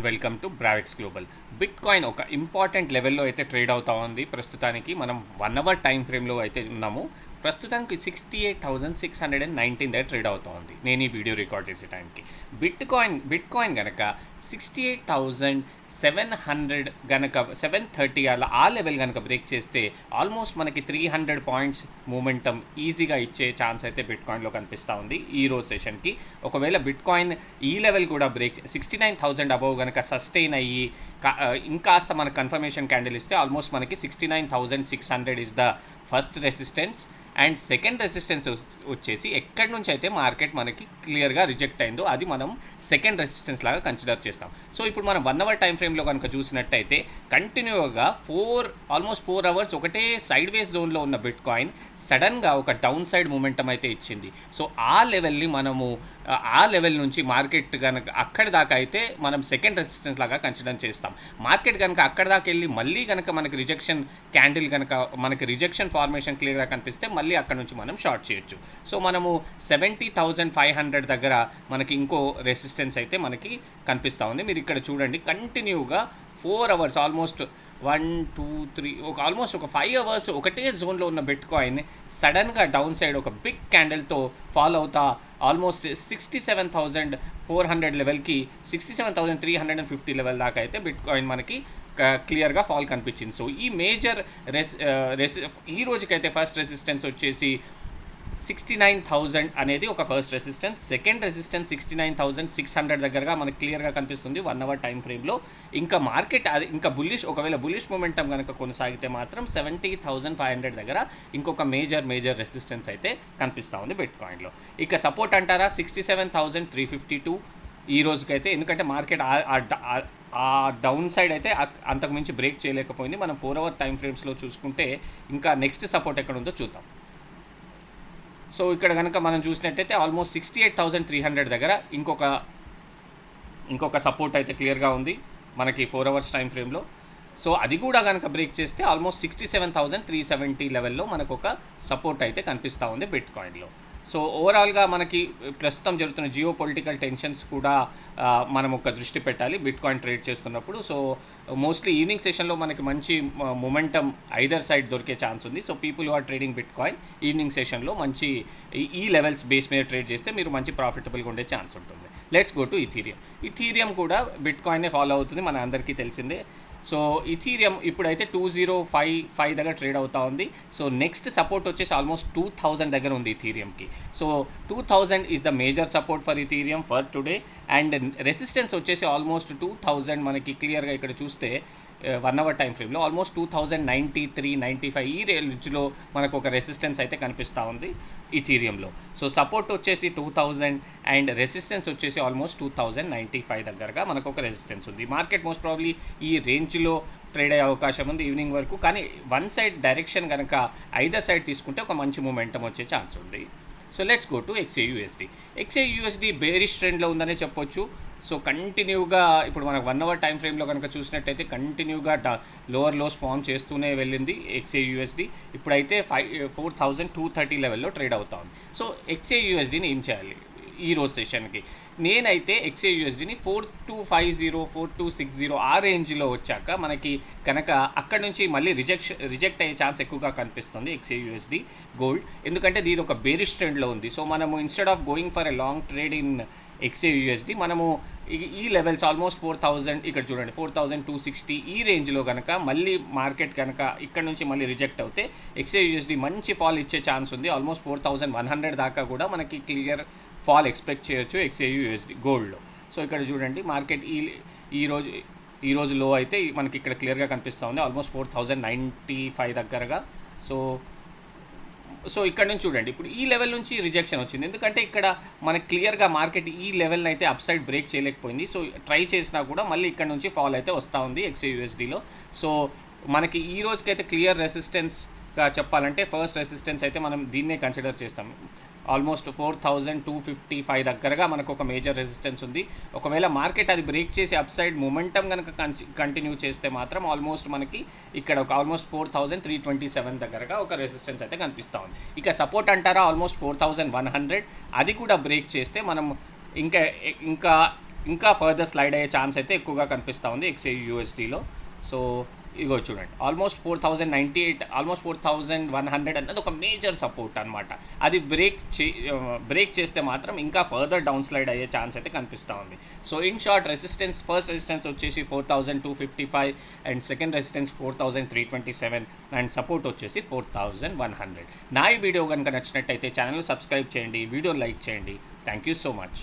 Welcome to Bravex Global. Bitcoin ఒక important లెవెల్లో అయితే ట్రేడ్ అవుతా ఉంది. ప్రస్తుతానికి మనం 1 అవర్ టైం ఫ్రేమ్లో అయితే ఉన్నాము. ప్రస్తుతానికి 68,619 దగ్గర ట్రేడ్ అవుతా ఉంది నేను ఈ వీడియో రికార్డ్ చేసే టైంకి. బిట్ కాయిన్ కనుక 68,700 కనుక 730 అలా ఆ లెవెల్ కనుక బ్రేక్ చేస్తే ఆల్మోస్ట్ మనకి 300 పాయింట్స్ మూమెంటం ఈజీగా ఇచ్చే ఛాన్స్ అయితే బిట్ కాయిన్లో కనిపిస్తూ ఉంది ఈ రోజు సెషన్కి. ఒకవేళ బిట్ కాయిన్ ఈ లెవెల్ కూడా బ్రేక్ 69,000 అబవ్ కనుక సస్టైన్ అయ్యి ఇంకాస్త మనకు కన్ఫర్మేషన్ క్యాండిల్ ఇస్తే ఆల్మోస్ట్ మనకి 69,600 is the first resistance. And second resistance వచ్చేసి ఎక్కడి నుంచి అయితే మార్కెట్ మనకి క్లియర్గా రిజెక్ట్ అయిందో అది మనం సెకండ్ రెసిస్టెన్స్ లాగా కన్సిడర్ చేస్తాం. సో ఇప్పుడు మనం 1 అవర్ టైం ఫ్రేమ్లో కనుక చూసినట్టయితే కంటిన్యూగా ఆల్మోస్ట్ 4 అవర్స్ ఒకటే సైడ్ వేస్ జోన్లో ఉన్న బిట్ కాయిన్ సడన్గా ఒక డౌన్ సైడ్ మూమెంటం అయితే ఇచ్చింది. సో ఆ లెవెల్ నుంచి మార్కెట్ కనుక అక్కడి దాకా అయితే మనం సెకండ్ రెసిస్టెన్స్ లాగా కన్సిడర్ చేస్తాం. మార్కెట్ కనుక అక్కడి దాకా వెళ్ళి మళ్ళీ కనుక మనకి రిజెక్షన్ క్యాండిల్ కనుక మనకి రిజెక్షన్ ఫార్మేషన్ క్లియర్గా కనిపిస్తే మళ్ళీ అక్కడ నుంచి మనం షార్ట్ చేయొచ్చు. సో మనము 70,500 దగ్గర మనకి ఇంకో రెసిస్టెన్స్ అయితే మనకి కనిపిస్తూ ఉంది. మీరు ఇక్కడ చూడండి, కంటిన్యూగా 4 అవర్స్ ఆల్మోస్ట్ 1, 2, 3 ఆల్మోస్ట్ ఒక 5 అవర్స్ ఒకటే జోన్లో ఉన్న బిట్ కాయిన్ సడన్గా డౌన్ సైడ్ ఒక బిగ్ క్యాండిల్తో ఫాలో అవుతా ఆల్మోస్ట్ 67,400 లెవెల్కి 67,350 లెవెల్ దాకా అయితే బిట్ కాయిన్ మనకి క్లియర్గా ఫాల్ కనిపించింది. సో ఈ మేజర్ ఈ రోజుకైతే ఫస్ట్ రెసిస్టెన్స్ వచ్చేసి 69,000 అనేది ఒక ఫస్ట్ రెసిస్టెన్స్. సెకండ్ రెసిస్టెన్స్ 69,600 దగ్గరగా మనకు క్లియర్గా కనిపిస్తుంది 1 అవర్ టైం ఫ్రేమ్లో. ఇంకా మార్కెట్ అది ఇంకా ఒకవేళ బుల్లిష్ మూమెంటం కనుక కొనసాగితే మాత్రం 70,500 దగ్గర ఇంకొక మేజర్ రెసిస్టెన్స్ అయితే కనిపిస్తూ ఉంది బిట్ కాయిన్లో. ఇక సపోర్ట్ అంటారా 67,352 ఈ రోజుకైతే, ఎందుకంటే మార్కెట్ ఆ డౌన్ సైడ్ అయితే అంతకుమించి బ్రేక్ చేయలేకపోయింది. మనం 4 అవర్ టైం ఫ్రేమ్స్లో చూసుకుంటే ఇంకా నెక్స్ట్ సపోర్ట్ ఎక్కడ ఉందో చూద్దాం. సో ఇక్కడ కనుక మనం చూసినట్టయితే ఆల్మోస్ట్ 68,300 దగ్గర ఇంకొక సపోర్ట్ అయితే క్లియర్గా ఉంది మనకి 4 అవర్స్ టైం ఫ్రేమ్లో. సో అది కూడా కనుక బ్రేక్ చేస్తే ఆల్మోస్ట్ 67,370 లెవెల్లో మనకు ఒక సపోర్ట్ అయితే కనిపిస్తూ ఉంది బిట్ కాయిన్లో. సో ఓవరాల్గా మనకి ప్రస్తుతం జరుగుతున్న జియో పొలిటికల్ టెన్షన్స్ కూడా మనం ఒక దృష్టి పెట్టాలి బిట్ కాయిన్ ట్రేడ్ చేస్తున్నప్పుడు. సో మోస్ట్లీ ఈవినింగ్ సెషన్లో మనకి మంచి మొమెంటం ఐదర్ సైడ్ దొరికే ఛాన్స్ ఉంది. So people who are trading bit evening సెషన్లో మంచి ఈ లెవెల్స్ బేస్ మీద ట్రేడ్ చేస్తే మీరు మంచి ప్రాఫిటబుల్గా ఉండే ఛాన్స్ ఉంటుంది. లెట్స్ గో టు ఇథీరియం కూడా బిట్ కాయిన్నే ఫాలో అవుతుంది, మన అందరికీ తెలిసిందే. సో ఇథీరియం ఇప్పుడైతే 2055 దగ్గర ట్రేడ్ అవుతా ఉంది. సో నెక్స్ట్ సపోర్ట్ వచ్చేసి ఆల్మోస్ట్ 2000 దగ్గర ఉంది ఇథీరియంకి. So 2000 is the major support for Ethereum for today. And resistance వచ్చేసి ఆల్మోస్ట్ 2000 మనకి క్లియర్గా ఇక్కడ చూస్తే 1 అవర్ టైం ఫ్రేమ్లో ఆల్మోస్ట్ 2093, 95 ఈ రేంజ్లో మనకు ఒక రెసిస్టెన్స్ అయితే కనిపిస్తూ ఉంది ఇథీరియంలో. సో సపోర్ట్ వచ్చేసి 2000 అండ్ రెసిస్టెన్స్ వచ్చేసి ఆల్మోస్ట్ 2095 దగ్గరగా మనకు ఒక రెసిస్టెన్స్ ఉంది. మార్కెట్ మోస్ట్ ప్రాబ్లీ ఈ రేంజ్లో ట్రేడ్ అయ్యే అవకాశం ఉంది ఈవినింగ్ వరకు. కానీ వన్ సైడ్ డైరెక్షన్ కనుక ఐదర్ సైడ్ తీసుకుంటే ఒక మంచి మూమెంటం వచ్చే ఛాన్స్ ఉంది. So let's go to XAUSD bearish ట్రెండ్లో ఉందనే చెప్పొచ్చు. సో కంటిన్యూగా ఇప్పుడు మనకు 1 అవర్ టైం ఫ్రేమ్లో కనుక చూసినట్టయితే కంటిన్యూగా లోవర్ లోస్ ఫామ్ చేస్తూనే వెళ్ళింది XAUSD. ఇప్పుడైతే 4,230 లెవెల్లో ట్రేడ్ అవుతా ఉంది. సో XAUSDని ఏం చేయాలి ఈ రోజు సెషన్కి? నేనైతే XAUSDని 4250, 4260 ఆ రేంజ్లో వచ్చాక మనకి కనుక అక్కడ నుంచి మళ్ళీ రిజెక్ట్ అయ్యే ఛాన్స్ ఎక్కువగా కనిపిస్తుంది XAUSD గోల్డ్, ఎందుకంటే ఇది ఒక బేరిష్ ట్రెండ్లో ఉంది. సో మనము instead of going for a long trade in XAUSD మనము ఈ లెవెల్స్ ఆల్మోస్ట్ 4,000 ఇక్కడ చూడండి 4,260 ఈ రేంజ్లో కనుక మళ్ళీ మార్కెట్ కనుక ఇక్కడ నుంచి మళ్ళీ రిజెక్ట్ అవుతే XAUSD మంచి ఫాల్ ఇచ్చే ఛాన్స్ ఉంది. ఆల్మోస్ట్ 4,100 దాకా కూడా మనకి క్లియర్ ఫాల్ ఎక్స్పెక్ట్ చేయొచ్చు XAUSD గోల్డ్లో. సో ఇక్కడ చూడండి మార్కెట్ ఈ రోజు లో అయితే మనకి ఇక్కడ క్లియర్గా కనిపిస్తూ ఉంది ఆల్మోస్ట్ 4,095 దగ్గరగా. సో ఇక్కడ నుంచి చూడండి ఇప్పుడు ఈ లెవెల్ నుంచి రిజెక్షన్ వచ్చింది, ఎందుకంటే ఇక్కడ మనకి క్లియర్గా మార్కెట్ ఈ లెవెల్ని అయితే అప్ సైడ్ బ్రేక్ చేయలేకపోయింది. సో ట్రై చేసినా కూడా మళ్ళీ ఇక్కడ నుంచి ఫాల్ అయితే వస్తూ ఉంది XAUSDలో. సో మనకి ఈ రోజుకైతే క్లియర్ రెసిస్టెన్స్గా చెప్పాలంటే ఫస్ట్ రెసిస్టెన్స్ అయితే మనం దీన్నే కన్సిడర్ చేస్తాం. ఆల్మోస్ట్ 4,255 దగ్గరగా మనకు ఒక మేజర్ రెసిస్టెన్స్ ఉంది. ఒకవేళ మార్కెట్ అది బ్రేక్ చేసి అప్ సైడ్ మొమెంటం కనుక కంటిన్యూ చేస్తే మాత్రం ఆల్మోస్ట్ మనకి ఇక్కడ ఒక ఆల్మోస్ట్ 4,327 దగ్గరగా ఒక రెసిస్టెన్స్ అయితే కనిపిస్తూ ఉంది. ఇక సపోర్ట్ అంటారా ఆల్మోస్ట్ 4,100, అది కూడా బ్రేక్ చేస్తే మనం ఇంకా ఇంకా ఫర్దర్ స్లైడ్ అయ్యే ఛాన్స్ అయితే ఎక్కువగా కనిపిస్తూ ఉంది XAUUSDలో. సో ఇగో చూడండి, ఆల్మోస్ట్ 4098, ఆల్మోస్ట్ 4100 అన్నది ఒక మేజర్ సపోర్ట్ అనమాట. అది బ్రేక్ చేస్తే మాత్రం ఇంకా ఫర్దర్ డౌన్ స్లైడ్ అయ్యే ఛాన్స్ అయితే కనిపిస్తూ ఉంది. So in short, first resistance వచ్చేసి 4255 and second resistance 4327 and support వచ్చేసి 4100. నా ఈ వీడియో కనుక నచ్చినట్టయితే ఛానల్ సబ్స్క్రైబ్ చేయండి, వీడియో లైక్ చేయండి. Thank you so much.